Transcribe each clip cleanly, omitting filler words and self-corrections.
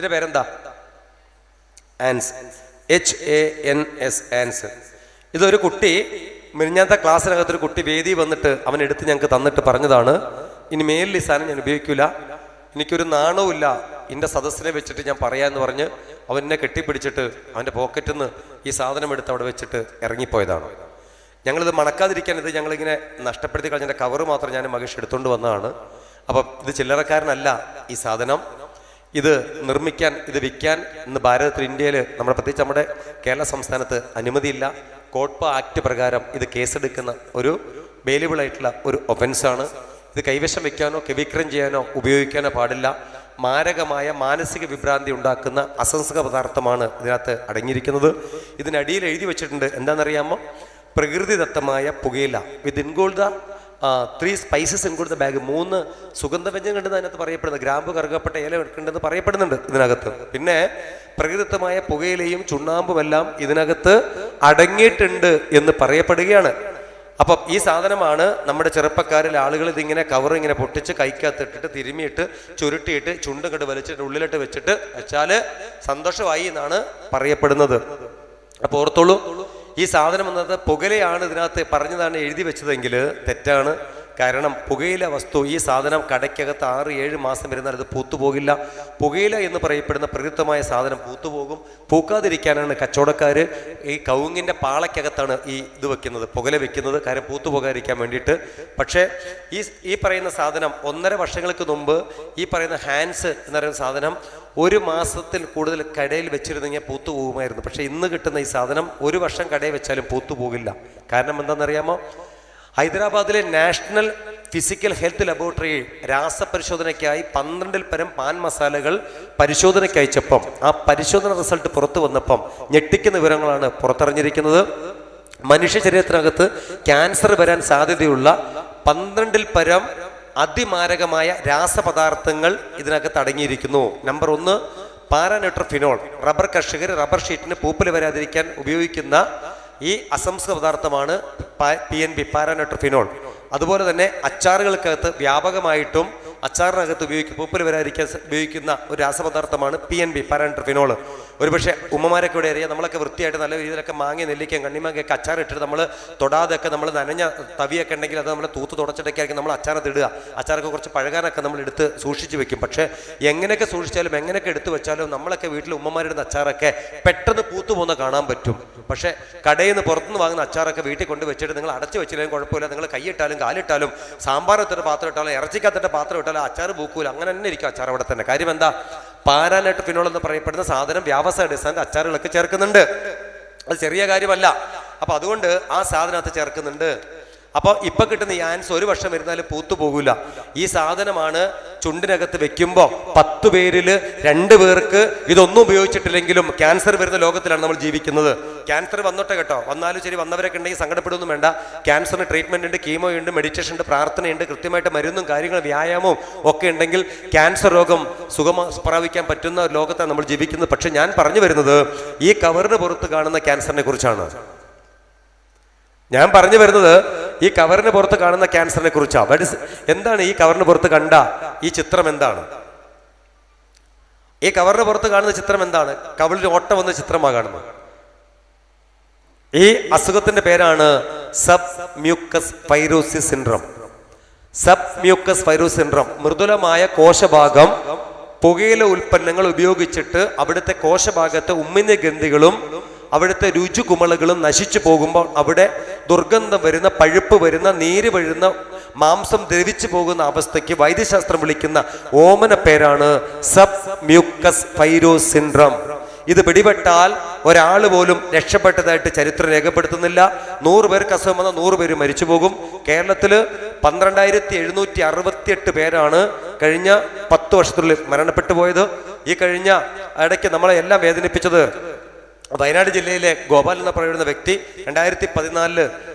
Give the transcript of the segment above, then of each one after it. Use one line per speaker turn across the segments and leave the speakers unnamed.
ഇതിന്റെ പേരെന്താ? ആൻസ്. HANS, ആൻസ്. ഇതൊരു കുട്ടി മിനിഞ്ഞാത്ത ക്ലാസ്സിനകത്തൊരു കുട്ടി വേദി വന്നിട്ട് അവനെടുത്ത് ഞങ്ങൾക്ക് തന്നിട്ട് പറഞ്ഞതാണ്, ഇനി മേലിൽ ഈ സാധനം ഞാൻ ഉപയോഗിക്കില്ല, എനിക്കൊരു നാണവുമില്ല എൻ്റെ സദസ്സിനെ വെച്ചിട്ട് ഞാൻ പറയാമെന്ന് പറഞ്ഞ് അവനെ കെട്ടിപ്പിടിച്ചിട്ട് അവൻ്റെ പോക്കറ്റിൽ നിന്ന് ഈ സാധനം എടുത്ത് അവിടെ വെച്ചിട്ട് ഇറങ്ങിപ്പോയതാണ്. ഞങ്ങളിത് മണക്കാതിരിക്കാൻ ഇത് ഞങ്ങളിങ്ങനെ നഷ്ടപ്പെടുത്തി കളഞ്ഞതിൻ്റെ കവറ് മാത്രം ഞാൻ മകേഷ് എടുത്തുകൊണ്ട് വന്നതാണ്. അപ്പം ഇത് ചില്ലറക്കാരനല്ല ഈ സാധനം. ഇത് നിർമ്മിക്കാൻ, ഇത് വിൽക്കാൻ ഇന്ന് ഭാരതത്തിൽ, ഇന്ത്യയിൽ, നമ്മുടെ പ്രത്യേകിച്ച് നമ്മുടെ കേരള സംസ്ഥാനത്ത് അനുമതിയില്ല. കോട്ട്പ ആക്ട് പ്രകാരം ഇത് കേസെടുക്കുന്ന ഒരു ബെയിലബിൾ ആയിട്ടുള്ള ഒരു ഒഫൻസാണ്. ഇത് കൈവശം വെക്കാനോ വിക്രയം ചെയ്യാനോ ഉപയോഗിക്കാനോ പാടില്ല. മാരകമായ മാനസിക വിഭ്രാന്തി ഉണ്ടാക്കുന്ന അസംസ്കൃത പദാർത്ഥമാണ് ഇതിനകത്ത് അടങ്ങിയിരിക്കുന്നത്. ഇതിനടിയിൽ എഴുതി വെച്ചിട്ടുണ്ട്, എന്താണെന്നറിയാമോ? പ്രകൃതിദത്തമായ പുകയില with include the 3 spices include the bag. 3 സുഗന്ധവ്യഞ്ജനം കണ്ടെന്ന് അതിനകത്ത് പറയപ്പെടുന്നത്. ഗ്രാമ്പ്, കറുകപ്പെട്ട ഇല എടുക്കേണ്ടതെന്ന് പറയപ്പെടുന്നുണ്ട് ഇതിനകത്ത്. പിന്നെ പ്രകൃതിദത്തമായ പുകയിലയും ചുണ്ണാമ്പുമെല്ലാം ഇതിനകത്ത് അടങ്ങിയിട്ടുണ്ട് എന്ന് പറയപ്പെടുകയാണ്. അപ്പം ഈ സാധനമാണ് നമ്മുടെ ചെറുപ്പക്കാരിൽ ആളുകൾ ഇതിങ്ങനെ കവർ ഇങ്ങനെ പൊട്ടിച്ച് കൈക്കകത്തിട്ടിട്ട് തിരുമിയിട്ട് ചുരുട്ടിയിട്ട് ചുണ്ടും കണ്ട് വലിച്ചിട്ട് ഉള്ളിലിട്ട് വെച്ചിട്ട് വെച്ചാൽ സന്തോഷമായി എന്നാണ് പറയപ്പെടുന്നത്. അപ്പോൾ ഓർത്തോളൂ, ഈ സാധനം എന്നത് പുകയിലയാണ് ഇതിനകത്ത് പറഞ്ഞതാണ് എഴുതി വെച്ചതെങ്കിൽ തെറ്റാണ്. കാരണം പുകയില വസ്തു, ഈ സാധനം കടയ്ക്കകത്ത് 6-7 മാസം വരുന്നാൽ അത് പൂത്തുപോകില്ല. പുകയില എന്ന് പറയപ്പെടുന്ന പ്രകൃതമായ സാധനം പൂത്തുപോകും. പൂക്കാതിരിക്കാനാണ് കച്ചവടക്കാർ ഈ കവുങ്ങിൻ്റെ പാളയ്ക്കകത്താണ് ഈ ഇത് വെക്കുന്നത്, പുകയില വെക്കുന്നത്, കാര്യം പൂത്തുപോകാതിരിക്കാൻ വേണ്ടിയിട്ട്. പക്ഷേ ഈ പറയുന്ന സാധനം 1.5 വർഷങ്ങൾക്ക് മുമ്പ് ഈ പറയുന്ന ഹാൻസ് എന്ന് പറയുന്ന സാധനം 1 മാസത്തിൽ കൂടുതൽ കടയിൽ വെച്ചിരുന്നെങ്കിൽ പൂത്തുപോകുമായിരുന്നു. പക്ഷേ ഇന്ന് കിട്ടുന്ന ഈ സാധനം 1 വർഷം കടയിൽ വെച്ചാലും പൂത്തുപോകില്ല. കാരണം എന്താണെന്നറിയാമോ? ഹൈദരാബാദിലെ നാഷണൽ ഫിസിക്കൽ ഹെൽത്ത് ലബോറട്ടറി രാസപരിശോധനയ്ക്കായി 12 പരം പാൻ മസാലകൾ പരിശോധനയ്ക്ക് അയച്ചപ്പം ആ പരിശോധന റിസൾട്ട് പുറത്തു വന്നപ്പം ഞെട്ടിക്കുന്ന വിവരങ്ങളാണ് പുറത്തിറങ്ങിയിരിക്കുന്നത്. മനുഷ്യ ശരീരത്തിനകത്ത് ക്യാൻസർ വരാൻ സാധ്യതയുള്ള 12 പരം അതിമാരകമായ രാസപദാർത്ഥങ്ങൾ ഇതിനകത്ത് അടങ്ങിയിരിക്കുന്നു. നമ്പർ 1 പാരാനൈട്രോഫിനോൾ. റബ്ബർ കർഷകർ റബ്ബർ ഷീറ്റിന് പൂപ്പൽ വരാതിരിക്കാൻ ഉപയോഗിക്കുന്ന ഈ അസംസ്കൃത പദാർത്ഥമാണ് PNB, പാരാനൈട്രോഫിനോൾ. അതുപോലെ തന്നെ അച്ചാറുകൾക്കകത്ത് വ്യാപകമായിട്ടും അച്ചാറിനകത്ത് പൂപ്പൽ വരാതിരിക്കാൻ ഉപയോഗിക്കുന്ന ഒരു രാസപദാർത്ഥമാണ് PNB, പാരാനൈട്രോഫിനോൾ. ഒരുപക്ഷെ ഉമ്മമാരൊക്കെ ഇവിടെ അറിയാം, നമ്മളൊക്കെ വൃത്തിയായിട്ട് നല്ല രീതിയിലൊക്കെ മാങ്ങ, നെല്ലിക്കയും കണ്ണിമാങ്ങയൊക്കെ അച്ചാറിട്ടിട്ട് നമ്മൾ തൊടാതൊക്കെ നമ്മൾ നനഞ്ഞ തവിയൊക്കെ ഉണ്ടെങ്കിൽ അത് നമ്മൾ തൂത്ത് തുടച്ചിട്ടൊക്കെ ആയിരിക്കും നമ്മൾ അച്ചാറത്ത് ഇടുക. അച്ചാറൊക്കെ കുറച്ച് പഴകാനൊക്കെ നമ്മൾ എടുത്ത് സൂക്ഷിച്ച് വെക്കും. പക്ഷേ എങ്ങനെയൊക്കെ സൂക്ഷിച്ചാലും എങ്ങനെയൊക്കെ എടുത്ത് വെച്ചാലും നമ്മളൊക്കെ വീട്ടിൽ ഉമ്മമാരിടുന്ന അച്ചാറൊക്കെ പെട്ടെന്ന് പൂത്തു പോകുന്ന കാണാൻ പറ്റും. പക്ഷേ കടയിൽ നിന്ന് പുറത്തുനിന്ന് വാങ്ങുന്ന അച്ചാറൊക്കെ വീട്ടിൽ കൊണ്ട് വെച്ചിട്ട് നിങ്ങൾ അടച്ചു വെച്ചില്ലെങ്കിൽ കുഴപ്പമില്ല. നിങ്ങൾ കൈയിട്ടാലും കാലിട്ടാലും സാമ്പാറത്തിൻ്റെ പാത്രം ഇട്ടാലും ഇറച്ചിക്കത്തിൻ്റെ പാത്രം ഇട്ടാലും അച്ചാർ പൂക്കൂല. അങ്ങനെ തന്നെ ഇരിക്കും അച്ചാർ അവിടെ തന്നെ. കാര്യം എന്താ? പാരാനൈട്രോഫിനോൾ എന്ന് പറയപ്പെടുന്ന സാധനം വ്യാവസായിക അടിസ്ഥാനത്തിൽ അച്ചാറുകളൊക്കെ ചേർക്കുന്നുണ്ട്. അത് ചെറിയ കാര്യമല്ല. അപ്പൊ അതുകൊണ്ട് ആ സാധനത്ത് ചേർക്കുന്നുണ്ട്. അപ്പോൾ ഇപ്പൊ കിട്ടുന്ന ഈ ആൻസ് 1 വർഷം വരുന്നാലും പൂത്തു പോകൂല. ഈ സാധനമാണ് ചുണ്ടിനകത്ത് വെക്കുമ്പോൾ 10 പേരിൽ 2 പേർക്ക് ഇതൊന്നും ഉപയോഗിച്ചിട്ടില്ലെങ്കിലും ക്യാൻസർ വരുന്ന ലോകത്തിലാണ് നമ്മൾ ജീവിക്കുന്നത്. ക്യാൻസർ വന്നോട്ടെ കേട്ടോ, വന്നാലും ശരി, വന്നവരൊക്കെ ഉണ്ടെങ്കിൽ സങ്കടപ്പെടുകയൊന്നും വേണ്ട. ക്യാൻസറിന് ട്രീറ്റ്മെന്റ് ഉണ്ട്, കീമോ ഉണ്ട്, മെഡിറ്റേഷൻ ഉണ്ട്, പ്രാർത്ഥനയുണ്ട്, കൃത്യമായിട്ട് മരുന്നും കാര്യങ്ങളും വ്യായാമവും ഒക്കെ ഉണ്ടെങ്കിൽ ക്യാൻസർ രോഗം പ്രാപിക്കാൻ പറ്റുന്ന ലോകത്താണ് നമ്മൾ ജീവിക്കുന്നത്. പക്ഷെ ഞാൻ പറഞ്ഞു വരുന്നത് ഈ കവറിന് പുറത്ത് കാണുന്ന ക്യാൻസറിനെ കുറിച്ചാണ്. ഞാൻ പറഞ്ഞു വരുന്നത് ഈ കവറിന് പുറത്ത് കാണുന്ന ക്യാൻസറിനെ കുറിച്ചാണ്. എന്താണ് ഈ കവറിന് പുറത്ത് കണ്ട ഈ ചിത്രം? എന്താണ് ഈ കവറിന് പുറത്ത് കാണുന്ന ചിത്രം? എന്താണ്? കവിളിൽ ഓട്ടം വന്ന ചിത്രമാണ് കാണുന്നത്. ഈ അസുഖത്തിന്റെ പേരാണ് sub mucous fibrosis syndrome. Sub mucous fibrosis syndrome. മൃദുലമായ കോശഭാഗം പുകയില ഉൽപ്പന്നങ്ങൾ ഉപയോഗിച്ചിട്ട് അവിടുത്തെ കോശഭാഗത്തെ ഉമ്മിന ഗ്രന്ഥികളും അവിടുത്തെ രുചികുമളകളും നശിച്ചു പോകുമ്പോൾ അവിടെ ദുർഗന്ധം വരുന്ന, പഴുപ്പ് വരുന്ന, നീര് വരുന്ന, മാംസം ദ്രവിച്ചു പോകുന്ന അവസ്ഥയ്ക്ക് വൈദ്യശാസ്ത്രം വിളിക്കുന്ന ഓമന പേരാണ് സബ് മ്യൂക്കസ് ഫൈബ്രോസിസ് സിൻഡ്രോം. ഇത് പിടിപെട്ടാൽ ഒരാൾ പോലും രക്ഷപ്പെട്ടതായിട്ട് ചരിത്രം രേഖപ്പെടുത്തുന്നില്ല. 100 പേർക്ക് അസുഖം വന്നാൽ 100 പേര് മരിച്ചു പോകും. കേരളത്തിൽ 12,768 പേരാണ് കഴിഞ്ഞ 10 വർഷത്തിനുള്ളിൽ മരണപ്പെട്ടു പോയത്. ഈ കഴിഞ്ഞ ഇടയ്ക്ക് നമ്മളെ എല്ലാം വേദനിപ്പിച്ചത് വയനാട് ജില്ലയിലെ ഗോപാൽ എന്ന് പറയുന്ന വ്യക്തി 2014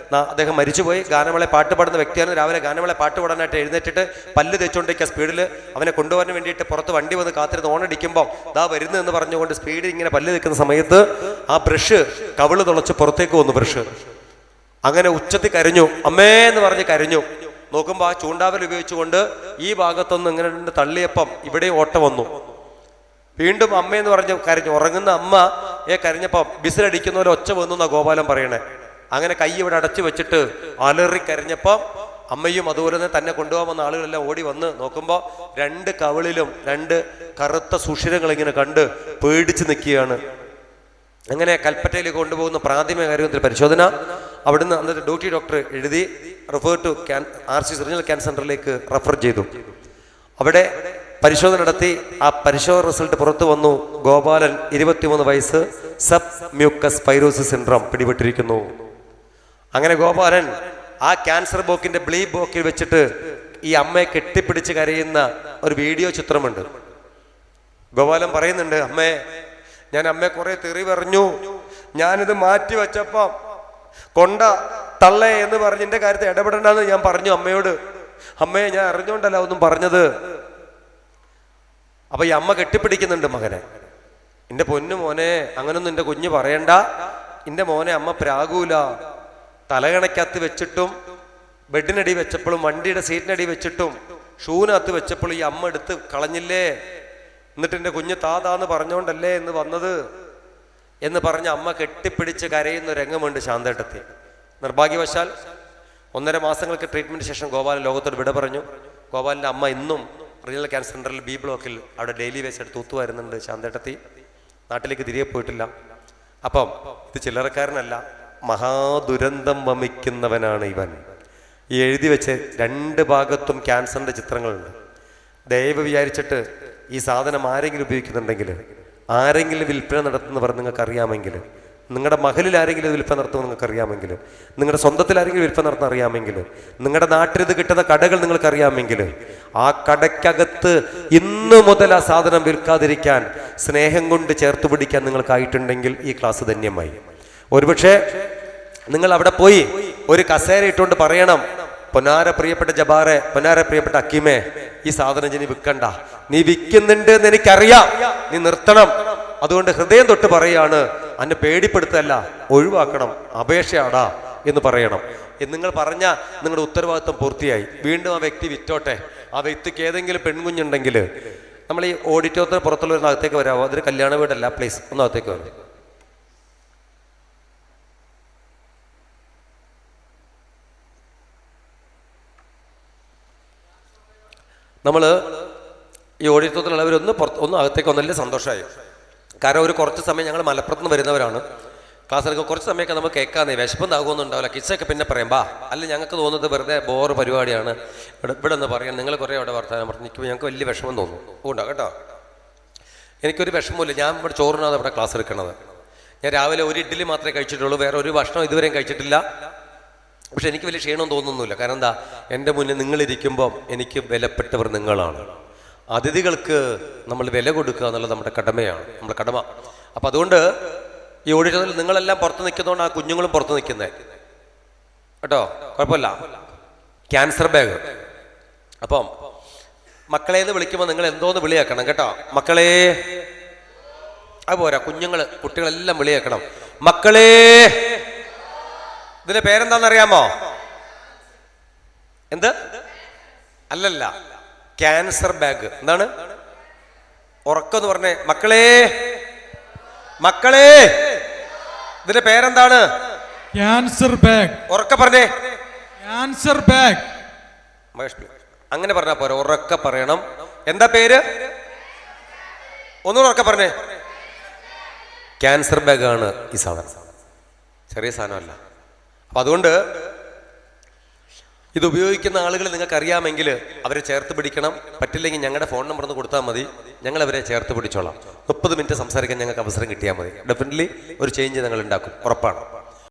അദ്ദേഹം മരിച്ചുപോയി. ഗാനമേള പാട്ട് പാടുന്ന വ്യക്തിയാണ്. രാവിലെ ഗാനമേള പാട്ട് പാടാനായിട്ട് എഴുന്നേറ്റിട്ട് പല്ല് തേച്ചുകൊണ്ടിരിക്കുക സ്പീഡിൽ. അവനെ കൊണ്ടുപോകാൻ വേണ്ടിയിട്ട് പുറത്ത് വണ്ടി വന്ന് കാത്തിരുന്ന് ഓണടിക്കുമ്പോൾ ദാ വരുന്നു എന്ന് പറഞ്ഞുകൊണ്ട് സ്പീഡിൽ ഇങ്ങനെ പല്ല് തേക്കുന്ന സമയത്ത് ആ ബ്രഷ് കവിള് തുളച്ച് പുറത്തേക്ക് വന്നു. ബ്രഷ് അങ്ങനെ ഉച്ചത്തിൽ കരഞ്ഞു, അമ്മേ എന്ന് പറഞ്ഞ് കരഞ്ഞു. നോക്കുമ്പോൾ ആ ചൂണ്ടാവൽ ഉപയോഗിച്ചുകൊണ്ട് ഈ ഭാഗത്തൊന്ന് ഇങ്ങനെ തള്ളിയപ്പം ഇവിടെ ഓട്ട വന്നു. വീണ്ടും അമ്മയെന്ന് പറഞ്ഞ് കരഞ്ഞു. ഉറങ്ങുന്ന അമ്മയെ കരഞ്ഞപ്പോൾ ബിസിലടിക്കുന്ന പോലെ ഒച്ച വന്നു എന്നാ ഗോപാലൻ പറയണേ. അങ്ങനെ കൈ ഇവിടെ അടച്ചു വെച്ചിട്ട് അലറി കരഞ്ഞപ്പോൾ അമ്മയും അതുപോലെ തന്നെ കൊണ്ടുപോകാൻ വന്ന ആളുകളെല്ലാം ഓടി വന്ന് നോക്കുമ്പോൾ 2 കവിളിലും 2 കറുത്ത സുഷിരങ്ങൾ ഇങ്ങനെ കണ്ട് പേടിച്ച് നിൽക്കുകയാണ്. അങ്ങനെ കൽപ്പറ്റയിലേക്ക് കൊണ്ടുപോകുന്ന പ്രാഥമിക കാര്യത്തിൽ പരിശോധന. അവിടുന്ന് അന്നത്തെ ഡോക്ടർ എഴുതി refer to RC regional cancer സെന്ററിലേക്ക് റെഫർ ചെയ്തു. അവിടെ പരിശോധന നടത്തി. ആ പരിശോധന റിസൾട്ട് പുറത്തു വന്നു. ഗോപാലൻ 23 വയസ്സ്, സബ് മ്യൂക്കസ് ഫൈബ്രോസിസ് സിൻഡ്രോം പിടിപെട്ടിരിക്കുന്നു. അങ്ങനെ ഗോപാലൻ ആ ക്യാൻസർ ബോക്കിന്റെ ബോക്കിൽ വെച്ചിട്ട് ഈ അമ്മയെ കെട്ടിപ്പിടിച്ച് കരയുന്ന ഒരു വീഡിയോ ചിത്രമുണ്ട്. ഗോപാലൻ പറയുന്നുണ്ട്, അമ്മേ, ഞാൻ അമ്മയെ കുറെ തെറി പറഞ്ഞു, ഞാനിത് മാറ്റി വെച്ചപ്പോ കൊണ്ട തള്ളേ എന്ന് പറഞ്ഞ് എന്റെ കാര്യത്തിൽ ഇടപെടണ്ടെന്ന് ഞാൻ പറഞ്ഞു അമ്മയോട്. അമ്മയെ ഞാൻ അറിഞ്ഞോണ്ടല്ല ഒന്നും പറഞ്ഞത്. അപ്പൊ ഈ അമ്മ കെട്ടിപ്പിടിക്കുന്നുണ്ട് മകനെ. എന്റെ പൊന്നു മോനെ, അങ്ങനൊന്നും എന്റെ കുഞ്ഞ് പറയണ്ട. എന്റെ മോനെ അമ്മ പ്രാകൂല. തലകണക്കകത്ത് വെച്ചിട്ടും ബെഡിനടി വെച്ചപ്പോഴും വണ്ടിയുടെ സീറ്റിനടി വെച്ചിട്ടും ഷൂനകത്ത് വെച്ചപ്പോഴും ഈ അമ്മ എടുത്ത് കളഞ്ഞില്ലേ? എന്നിട്ട് എന്റെ കുഞ്ഞ് താതാന്ന് പറഞ്ഞോണ്ടല്ലേ എന്ന് വന്നത് എന്ന് പറഞ്ഞ അമ്മ കെട്ടിപ്പിടിച്ച് കരയുന്ന രംഗമുണ്ട് ശാന്തേട്ടത്തി. നിർഭാഗ്യവശാൽ 1.5 മാസങ്ങൾക്ക് ട്രീറ്റ്മെന്റ് ശേഷം ഗോപാലൻ ലോകത്തോട് വിട പറഞ്ഞു. ഗോപാലിന്റെ അമ്മ ഇന്നും റീജിയണൽ ക്യാൻസർ സെന്ററിൽ B ബ്ലോക്കിൽ അവിടെ ഡെയിലി വേസ്റ്റ് എടുത്ത് തൂത്തുവരുന്നുണ്ട്. ശാന്തേട്ടത്തി നാട്ടിലേക്ക് തിരികെ പോയിട്ടില്ല. അപ്പം ഇത് ചില്ലറക്കാരനല്ല, മഹാദുരന്തം വമിക്കുന്നവനാണ് ഇവൻ. ഈ എഴുതി വെച്ച് 2 ഭാഗത്തും ക്യാൻസറിന്റെ ചിത്രങ്ങളുണ്ട്. ദയവ് വിചാരിച്ചിട്ട് ഈ സാധനം ആരെങ്കിലും ഉപയോഗിക്കുന്നുണ്ടെങ്കിൽ, ആരെങ്കിലും വിൽപ്പന നടത്തുന്നവർ നിങ്ങൾക്ക് അറിയാമെങ്കിൽ, നിങ്ങളുടെ മകളിൽ ആരെങ്കിലും വിൽപ്പന നടത്തുന്നത് നിങ്ങൾക്ക് അറിയാമെങ്കിൽ, നിങ്ങളുടെ സ്വന്തത്തിൽ ആരെങ്കിലും വിൽപ്പന നടത്തുന്ന അറിയാമെങ്കിൽ, നിങ്ങളുടെ നാട്ടിൽ ഇത് കിട്ടുന്ന കടകൾ നിങ്ങൾക്ക് അറിയാമെങ്കിൽ, ആ കടയ്ക്കകത്ത് ഇന്നു മുതൽ ആ സാധനം വിൽക്കാതിരിക്കാൻ സ്നേഹം കൊണ്ട് ചേർത്ത് പിടിക്കാൻ നിങ്ങൾക്കായിട്ടുണ്ടെങ്കിൽ ഈ ക്ലാസ് ധന്യമായി. ഒരുപക്ഷെ നിങ്ങൾ അവിടെ പോയി ഒരു കസേര ഇട്ടുകൊണ്ട് പറയണം, പൊന്നാര പ്രിയപ്പെട്ട ജബാറെ, പൊന്നാര പ്രിയപ്പെട്ട അക്കീമേ, ഈ സാധനം ഇനി വിൽക്കണ്ട, നീ വിൽക്കുന്നുണ്ട് എന്ന് എനിക്കറിയാം, നീ നിർത്തണം. അതുകൊണ്ട് ഹൃദയം തൊട്ട് പറയാണ്, അന്നെ പേടിപ്പെടുത്തല്ല, ഒഴിവാക്കണം, അപേക്ഷയാടാ എന്ന് പറയണം. നിങ്ങൾ പറഞ്ഞ നിങ്ങളുടെ ഉത്തരവാദിത്വം പൂർത്തിയായി. വീണ്ടും ആ വ്യക്തി വിറ്റോട്ടെ. ആ വ്യക്തിക്ക് ഏതെങ്കിലും പെൺകുഞ്ഞുണ്ടെങ്കിൽ നമ്മൾ ഈ ഓഡിറ്റോറിയത്തിന് പുറത്തുള്ള അകത്തേക്ക് വരാമോ? അതൊരു കല്യാണ വീടല്ല, പ്ലീസ് ഒന്ന് അകത്തേക്ക് വരാം. നമ്മൾ ഈ ഓഡിറ്റോറിയത്തിലുള്ളവരൊന്ന് ഒന്ന് അകത്തേക്ക് വന്നല്ലേ സന്തോഷമായി. കാരണം ഒരു കുറച്ച് സമയം ഞങ്ങൾ മലപ്പുറത്ത് നിന്ന് വരുന്നവരാണ്. ക്ലാസ്സിലൊക്കെ കുറച്ച് സമയമൊക്കെ നമുക്ക് കേൾക്കാന്നേ, വിശപ്പൊന്നും ഉണ്ടാവില്ല. കിസ്സൊക്കെ പിന്നെ പറയാം ബാ. അല്ല, ഞങ്ങൾക്ക് തോന്നുന്നത് വെറുതെ ബോറ് പരിപാടിയാണ്, ഇവിടെ ഒന്ന് പറയാം. നിങ്ങൾ കുറേ അവിടെ വർത്തമാനം പറഞ്ഞു നിൽക്കുമ്പോൾ ഞങ്ങൾക്ക് വലിയ വിഷമം തോന്നും. ഉണ്ടാ കേട്ടോ, എനിക്കൊരു വിഷമമില്ല. ഞാൻ ഇവിടെ ചോറിനാണ് ഇവിടെ ക്ലാസ് എടുക്കണത്. ഞാൻ രാവിലെ ഒരു ഇഡ്ഡലി മാത്രമേ കഴിച്ചിട്ടുള്ളൂ, വേറെ ഒരു ഭക്ഷണം ഇതുവരെയും കഴിച്ചിട്ടില്ല. പക്ഷെ എനിക്ക് വലിയ ക്ഷീണം തോന്നുന്നില്ല. കാരണം എന്താ, എൻ്റെ മുന്നിൽ നിങ്ങളിരിക്കുമ്പം എനിക്ക് വിലപ്പെട്ടവർ നിങ്ങളാണ്. അതിഥികൾക്ക് നമ്മൾ വില കൊടുക്കുക എന്നുള്ളത് നമ്മുടെ കടമയാണ്, നമ്മുടെ കടമ. അപ്പം അതുകൊണ്ട് ഈ ഓഡിറ്റോറിയത്തിൽ നിങ്ങളെല്ലാം പുറത്ത് നിൽക്കുന്നതുകൊണ്ട് ആ കുഞ്ഞുങ്ങളും പുറത്ത് നിൽക്കുന്നത് കേട്ടോ, കുഴപ്പമില്ല. Cancer bag. അപ്പം മക്കളേന്ന് വിളിക്കുമ്പോൾ നിങ്ങൾ എന്തോന്ന് വിളിയാക്കണം കേട്ടോ. മക്കളെ അതുപോരാ, കുട്ടികളെല്ലാം വിളിയാക്കണം. മക്കളെ. ഇതിന്റെ പേരെന്താണെന്നറിയാമോ? എന്ത്? അല്ലല്ല, ക്യാൻസർ ബാഗ്. എന്താണ്? ഉറക്കെന്ന് പറഞ്ഞേ. മക്കളെ, മക്കളെ. ഇതിന്റെ പേരെന്താണ്?
Cancer bag.
ഉറക്കെ പറഞ്ഞേ.
Cancer bag.
അങ്ങനെ പറഞ്ഞാ പോരാ, ഉറക്കെ പറയണം. എന്താ പേര്? ഒന്നുകൂടെ ഉറക്കെ പറഞ്ഞേ. ക്യാൻസർ ബാഗ് ആണ് ഈ സാധനം, ചെറിയ സാധനമല്ല. അപ്പൊ അതുകൊണ്ട് ഇത് ഉപയോഗിക്കുന്ന ആളുകൾ നിങ്ങൾക്ക് അറിയാമെങ്കിൽ അവരെ ചേർത്ത് പിടിക്കണം. പറ്റില്ലെങ്കിൽ ഞങ്ങളുടെ ഫോൺ നമ്പർ ഒന്ന് കൊടുത്താൽ മതി, ഞങ്ങൾ അവരെ ചേർത്ത് പിടിച്ചോളാം. 30 മിനിറ്റ് സംസാരിക്കാൻ ഞങ്ങൾക്ക് അവസരം കിട്ടിയാൽ മതി. ഡെഫിനറ്റ്ലി ഒരു ചേഞ്ച് ഞങ്ങൾ ഉണ്ടാക്കും, ഉറപ്പാണ്.